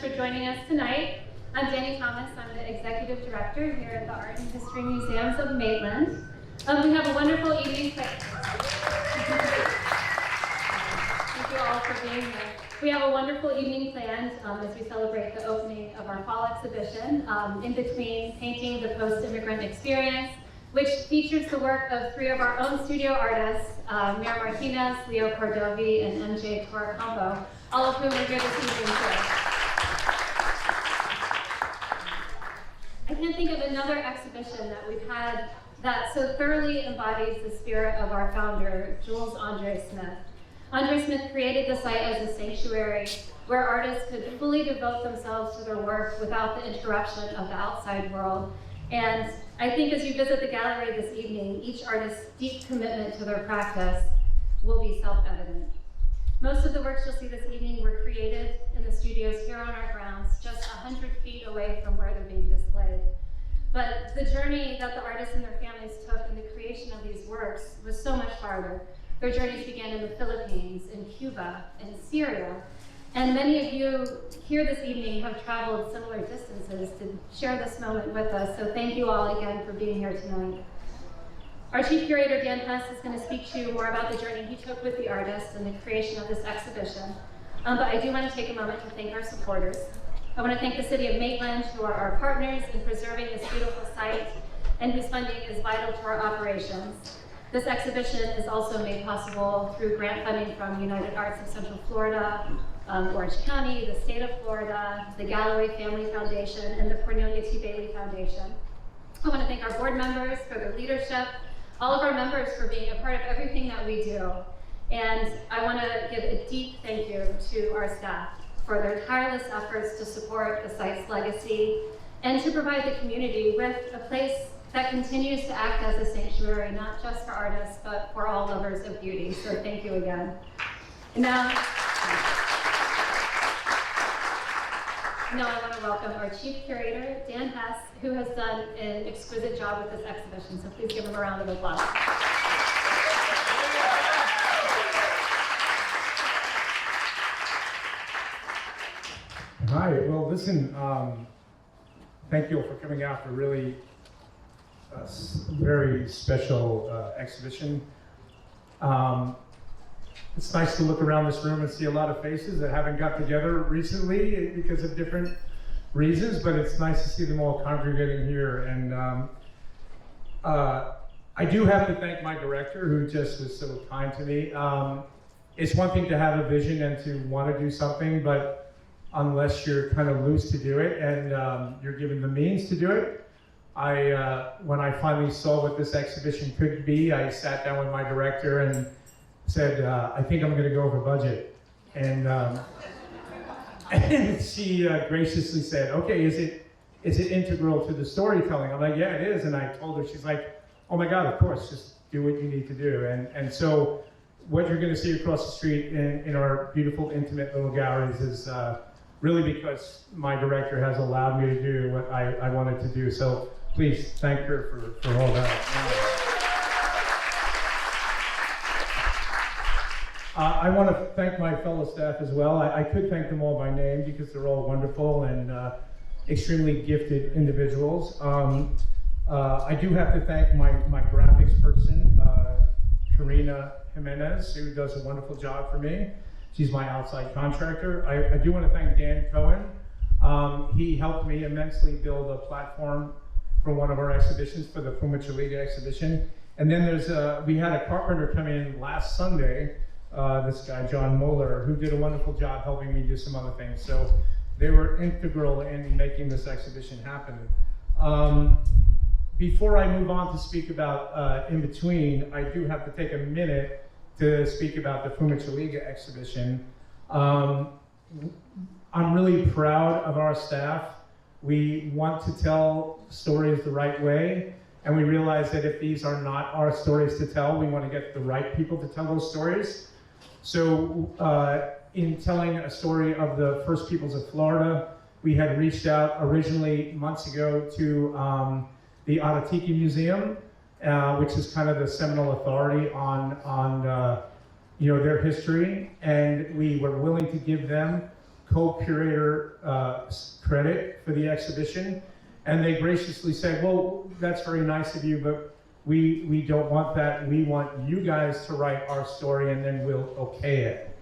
for joining us tonight. I'm Danny Thomas. I'm the Executive Director here at the Art and History Museums of Maitland. We have a wonderful evening planned. Thank you all for being here. We have a wonderful evening planned as we celebrate the opening of our fall exhibition, in between painting the Post Immigrant Experience, which features the work of three of our own studio artists, Mär Martinez, Leo Cordovi, and MJ Torrecampo, all of whom are here this evening too. I can't think of another exhibition that we've had that so thoroughly embodies the spirit of our founder, Jules Andre Smith. Andre Smith created the site as a sanctuary where artists could fully devote themselves to their work without the interruption of the outside world. And I think as you visit the gallery this evening, each artist's deep commitment to their practice will be self-evident. Most of the works you'll see this evening were created in the studios here on our grounds, just 100 feet away from where they're being displayed. But the journey that the artists and their families took in the creation of these works was so much farther. Their journeys began in the Philippines, in Cuba, in Syria. And many of you here this evening have traveled similar distances to share this moment with us, so thank you all again for being here tonight. Our Chief Curator, Dan Hess, is going to speak to you more about the journey he took with the artists and the creation of this exhibition. But I do want to take a moment to thank our supporters. I want to thank the City of Maitland, who are our partners in preserving this beautiful site and whose funding is vital to our operations. This exhibition is also made possible through grant funding from United Arts of Central Florida, Orange County, the state of Florida, the Galloway Family Foundation, and the Cornelia T. Bailey Foundation. I want to thank our board members for their leadership, all of our members for being a part of everything that we do. And I want to give a deep thank you to our staff for their tireless efforts to support the site's legacy and to provide the community with a place that continues to act as a sanctuary, not just for artists, but for all lovers of beauty. So thank you again. And now I want to welcome our Chief Curator, Dan Hess, who has done an exquisite job with this exhibition. So please give him a round of applause. Hi, well listen, thank you all for coming out for really very special exhibition. It's nice to look around this room and see a lot of faces that haven't got together recently because of different reasons, but it's nice to see them all congregating here. And I do have to thank my director, who just was so kind to me. It's one thing to have a vision and to want to do something, but unless you're kind of loose to do it and you're given the means to do it, when I finally saw what this exhibition could be, I sat down with my director and said, I think I'm going to go over budget. And, and she graciously said, okay, is it integral to the storytelling? I'm like, yeah, it is. And I told her, she's like, oh my God, of course, just do what you need to do. And so what you're going to see across the street in our beautiful, intimate little galleries is really because my director has allowed me to do what I wanted to do. So please thank her for all that. I want to thank my fellow staff as well. I could thank them all by name because they're all wonderful and extremely gifted individuals. I do have to thank my graphics person, Karina Jimenez, who does a wonderful job for me. She's my outside contractor. I do want to thank Dan Cohen. He helped me immensely build a platform for one of our exhibitions, for the Filipino-born exhibition. And then we had a carpenter come in last Sunday, this guy, John Mueller, who did a wonderful job helping me do some other things. So they were integral in making this exhibition happen. Before I move on to speak about In Between, I do have to take a minute to speak about the Filipino-born exhibition. I'm really proud of our staff. We want to tell stories the right way, and we realize that if these are not our stories to tell, we want to get the right people to tell those stories. So in telling a story of the First Peoples of Florida, we had reached out originally months ago to the Aratiki Museum, which is kind of the seminal authority on their history, and we were willing to give them co-curator credit for the exhibition, and they graciously said, well, that's very nice of you, but we don't want that. We want you guys to write our story, and then we'll okay it.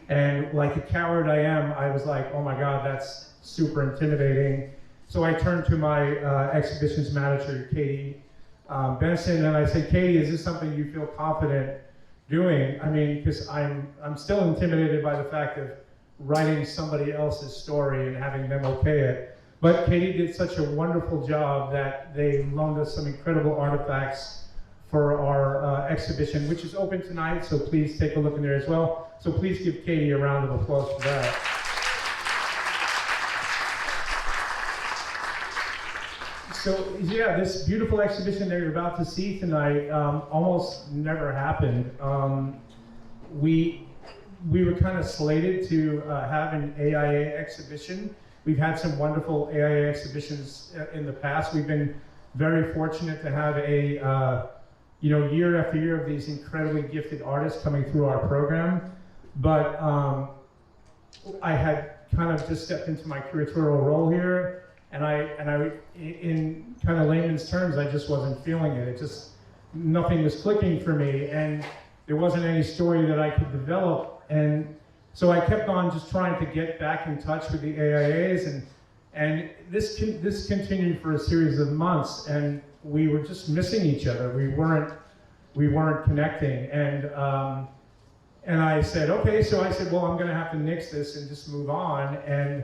And like a coward I am, I was like, oh my God, that's super intimidating. So I turned to my exhibitions manager, Katie Benson, and I said, Katie, is this something you feel confident doing? I mean, because I'm still intimidated by the fact of writing somebody else's story and having them okay it. But Katie did such a wonderful job that they loaned us some incredible artifacts for our exhibition, which is open tonight, so please take a look in there as well. So please give Katie a round of applause for that. So yeah, this beautiful exhibition that you're about to see tonight almost never happened. We were kind of slated to have an AIA exhibition. We've had some wonderful AIA exhibitions in the past. We've been very fortunate to have a year after year of these incredibly gifted artists coming through our program. But I had kind of just stepped into my curatorial role here, and I, in kind of layman's terms, I just wasn't feeling it. It just, nothing was clicking for me, and there wasn't any story that I could develop. And so I kept on just trying to get back in touch with the AIAs, and this continued for a series of months, and we were just missing each other. We weren't connecting, and I said, okay, so I said, well, I'm gonna have to nix this and just move on. And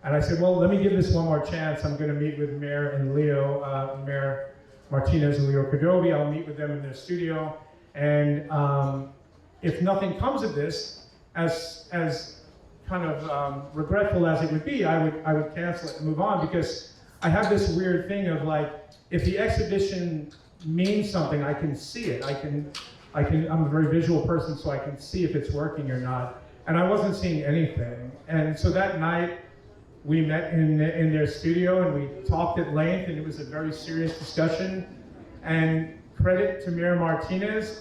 I said, well, let me give this one more chance. I'm gonna meet with Mär and Leo, Mär Martinez and Leo Cordovi. I'll meet with them in their studio. And if nothing comes of this, as kind of regretful as it would be, I would cancel it and move on, because I have this weird thing of like, if the exhibition means something, I can see it. I'm a very visual person, so I can see if it's working or not. And I wasn't seeing anything. And so that night, we met in their studio and we talked at length, and it was a very serious discussion. And credit to Mär Martinez,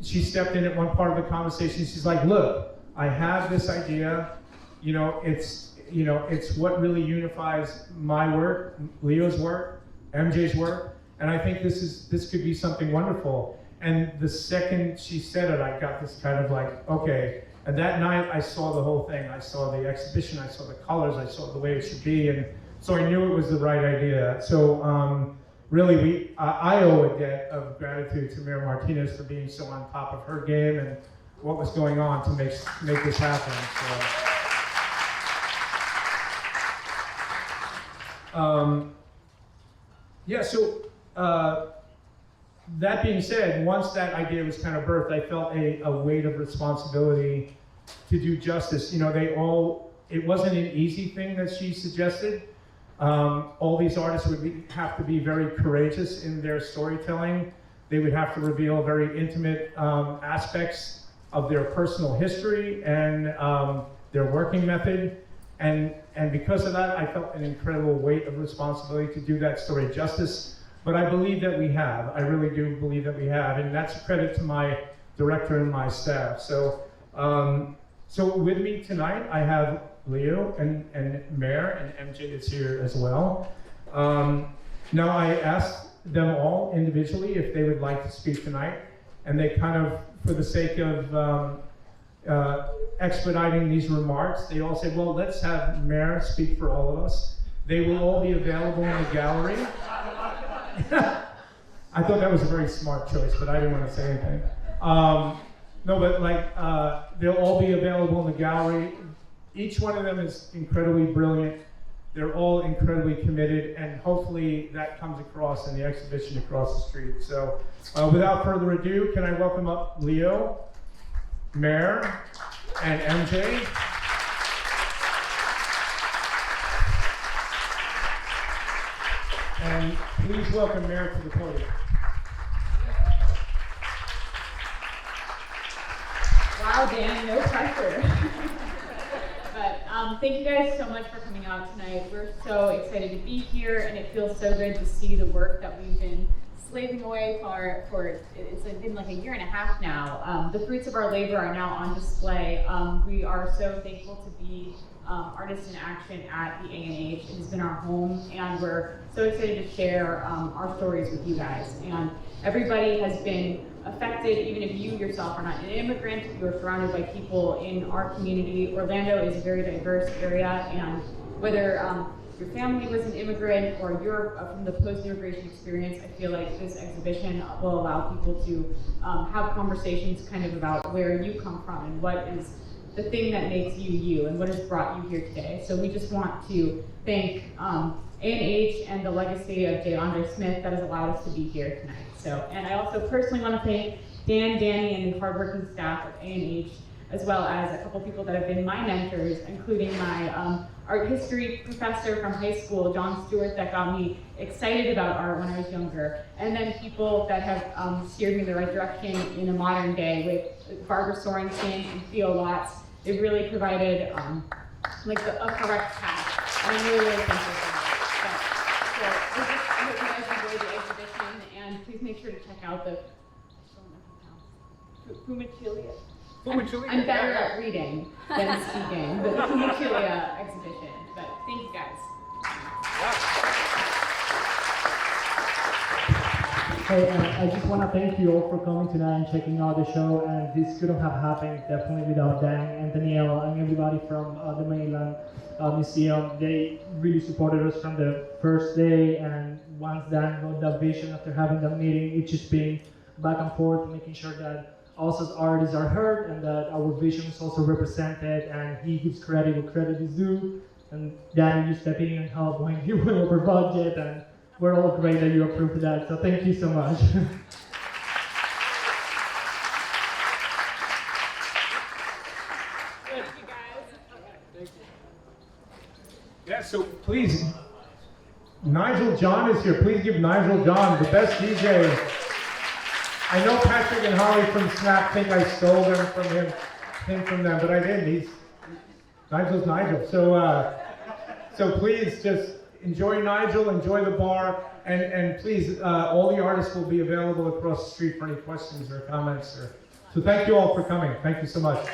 she stepped in at one part of the conversation. She's like, look, I have this idea, it's what really unifies my work, Leo's work, MJ's work, and I think this could be something wonderful. And the second she said it, I got this kind of like, okay. And that night I saw the whole thing. I saw the exhibition, I saw the colors, I saw the way it should be, and so I knew it was the right idea. So really, I owe a debt of gratitude to Mär Martinez for being so on top of her game and what was going on to make this happen. So, that being said, once that idea was kind of birthed, I felt a weight of responsibility to do justice. It wasn't an easy thing that she suggested. All these artists would have to be very courageous in their storytelling. They would have to reveal very intimate aspects of their personal history and their working method. And because of that, I felt an incredible weight of responsibility to do that story justice. But I believe that we have. I really do believe that we have, and that's a credit to my director and my staff. So, so with me tonight, I have Leo and Mär, and MJ is here as well. Now I asked them all individually if they would like to speak tonight, and they kind of, for the sake of expediting these remarks, they all said, well, let's have Mär speak for all of us. They will all be available in the gallery. I thought that was a very smart choice, but I didn't want to say anything. No, but they'll all be available in the gallery. Each one of them is incredibly brilliant. They're all incredibly committed, and hopefully that comes across in the exhibition across the street. So without further ado, can I welcome up Leo, Mär, and MJ. And please welcome Mär to the podium. Wow, Dan, no pressure. But thank you guys so much for coming out tonight. We're so excited to be here, and it feels so good to see the work that we've been slaving away for it's been like a year and a half now. The fruits of our labor are now on display. We are so thankful to be Artists in Action at the A&H. It has been our home, and we're so excited to share our stories with you guys. And everybody has been affected, even if you yourself are not an immigrant, you're surrounded by people in our community. Orlando is a very diverse area, and whether your family was an immigrant or you're from the post-immigration experience, I feel like this exhibition will allow people to have conversations kind of about where you come from and what is the thing that makes you you and what has brought you here today. So we just want to thank A&H and the legacy of J. Andre Smith that has allowed us to be here tonight. So, and I also personally want to thank Dan, Danny, and the hardworking staff of A&H, as well as a couple people that have been my mentors, including my art history professor from high school, John Stewart, that got me excited about art when I was younger, and then people that have steered me in the right direction in a modern day with Barbara Sorensen and Theo Watts. They've really provided like a correct path, and I'm really, really thankful for that. So I hope you guys enjoyed the exhibition, and please make sure to check out the Fumichilia. I'm better at reading than speaking, the Fumichilia exhibition. But thank you guys. Hey, I just want to thank you all for coming tonight and checking out the show. And this couldn't have happened definitely without Dan and Danielle and everybody from the Maitland Museum. They really supported us from the first day. And once Dan got that vision after having that meeting, it's just been back and forth, making sure that us as artists are heard and that our vision is also represented. And he gives credit where credit is due. And Dan, you stepping in and help when he went over budget. And we're all great that you approved that, so thank you so much. Thank you guys. Yeah, so please, Nigel John is here. Please give Nigel John, the best DJ. I know Patrick and Holly from Snap think I stole them from him from them, but I didn't. Nigel's Nigel. So please just enjoy Nigel, enjoy the bar, and please, all the artists will be available across the street for any questions or comments. So thank you all for coming. Thank you so much.